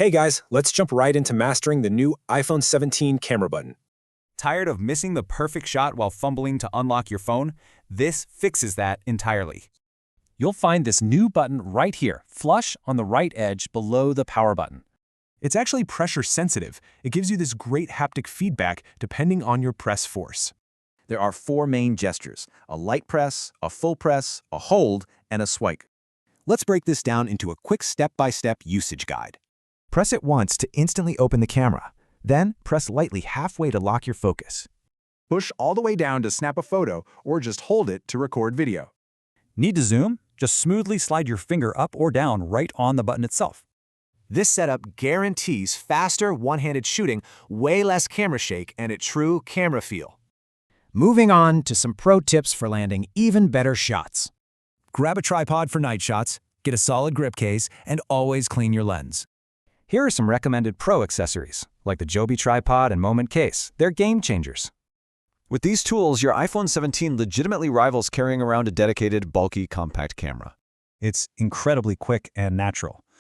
Hey guys, let's jump right into mastering the new iPhone 17 camera button. Tired of missing the perfect shot while fumbling to unlock your phone? This fixes that entirely. You'll find this new button right here, flush on the right edge below the power button. It's actually pressure sensitive. It gives you this great haptic feedback depending on your press force. There are four main gestures: a light press, a full press, a hold, and a swipe. Let's break this down into a quick step-by-step usage guide. Press it once to instantly open the camera. Then press lightly halfway to lock your focus. Push all the way down to snap a photo or just hold it to record video. Need to zoom? Just smoothly slide your finger up or down right on the button itself. This setup guarantees faster one-handed shooting, way less camera shake, and a true camera feel. Moving on to some pro tips for landing even better shots. Grab a tripod for night shots, get a solid grip case, and always clean your lens. Here are some recommended pro accessories, like the Joby tripod and Moment case. They're game changers. With these tools, your iPhone 17 legitimately rivals carrying around a dedicated, bulky, compact camera. It's incredibly quick and natural.